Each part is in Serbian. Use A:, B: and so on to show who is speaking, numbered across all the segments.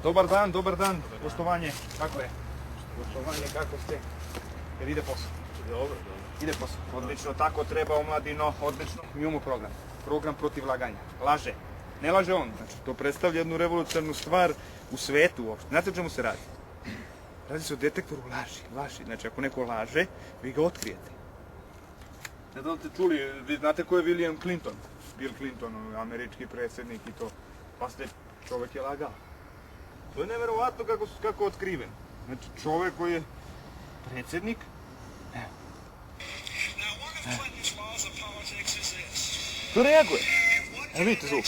A: Dobar dan, poštovanje, kako je? Poštovanje, kako ste? Jer ide posao?
B: Dobro.
A: Ide posao, odlično, tako treba omladino, odlično. Mi imamo program protiv laganja, laže. Ne laže on, znači to predstavlja jednu revolucionarnu stvar u svetu uopšte. Znate o čemu se radi? Radi se o detektoru laži. Znači ako neko laže, vi ga otkrijete. Ne znam da ste čuli, vi znate ko je William Clinton? Bill Clinton, američki predsjednik i to. Pa ste, čovjek je lagao. To je neverovatno kako je otkriven. Znači čovjek koji je predsjednik. To reaguje. Evo vidite zvuk.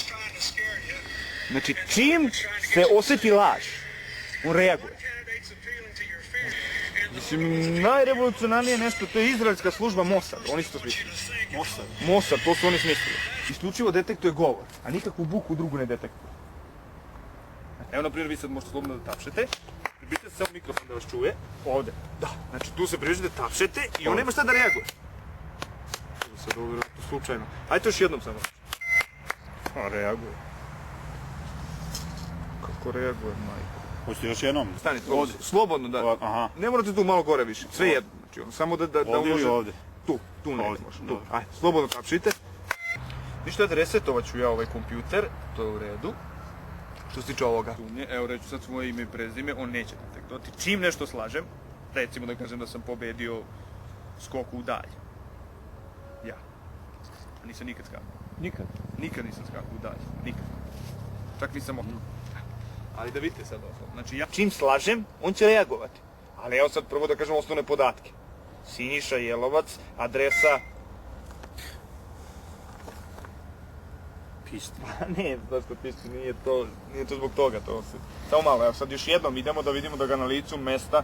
A: Znači čim se osjeti laž, on reaguje. Mislim, najrevolucionarnije nešto, to je izraelska služba Mossad, oni su to smislili. Mossad, to su oni smislili. Isključivo detektuje govor, a nikakvu buku drugu ne detektuje. Evo, na primjer, vi sad možete slobodno da tapšete, približite se samo mikrofon da vas čuje, ovde. Da, znači tu se približite, tapšete i on nema šta da reaguje. Sad ovo je slučajno. Ajde to još jednom samo. A, reaguje. Kako reaguje, majko?
B: Hoćete još jednom?
A: Stanite, ovdje. Slobodno, da.
B: Aha.
A: Ne morate tu malo gore više, sve jedno. Znači, samo da
B: ovdje ili ovdje?
A: Tu ne može. Tu. Ajde, slobodno tapšite. Ništa da resetovat ću ja ovaj kompjuter, to je u redu. Što se tiče ovoga. Evo reću sad svoje ime i prezime, on neće detektovati. Čim nešto slažem, recimo da kažem da sam pobedio skoku u dalj. Ja. Nisam nikad skakao.
B: Nikad?
A: Nikad nisam skakao u dalj. Nikad. Čak nisam mogao. Ali da vidite sad ovo. Znači ja čim slažem, on će reagovati. Ali evo sad prvo da kažem osnovne podatke. Siniša Jelovac, adresa...
B: Pisti.
A: Ne, zašto pisti, nije to zbog toga, to se... Samo malo, evo sad još jednom idemo da vidimo da ga na licu mesta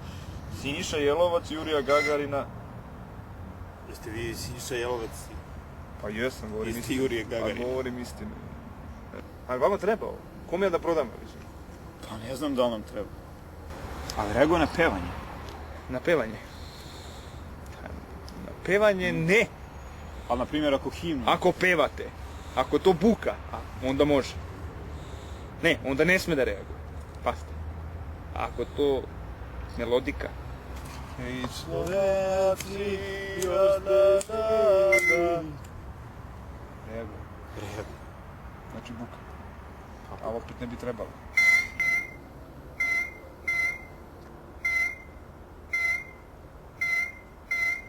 A: Siniša Jelovac, Jurija Gagarina...
B: Jeste vi Siniša Jelovac?
A: Pa jesam, govorim istinu.
B: Isti Jurije Gagarin.
A: Pa govorim istinu. Ali vama treba ovo? Kome ja da prodam više?
B: Pa ne znam da li nam treba. Ali reaguje na pevanje.
A: Na pevanje? Na pevanje ne.
B: Ali na primjer ako himnu...
A: Ako pevate, ako to buka, onda može. Ne, onda ne sme da reaguje. Pazite. Ako to melodika. I Slovenci, reaguje. Znači buka. A opet ne bi trebalo.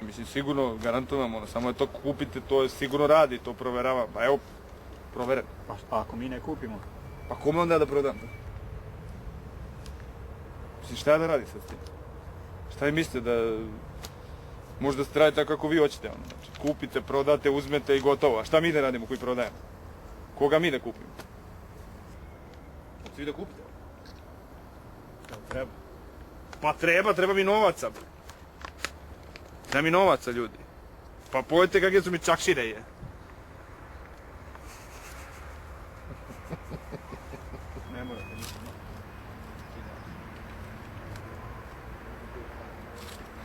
A: Mislim, sigurno garantujem, samo je to kupite, to je sigurno radi, to proverava. Pa evo, provereno.
B: A ako mi ne kupimo?
A: Pa kome onda da prodam? Mislim, šta da radi sad s tim? Šta vi mislite da... Možda se radi tako kako vi hoćete, ono. Znači, kupite, prodate, uzmete i gotovo. A šta mi da radimo koji prodajemo? Koga mi da kupimo? Hoćete vi da kupite? Treba. Pa treba mi novaca. Treba mi novaca, ljudi. Pa pojete kakve su mi čakšire je.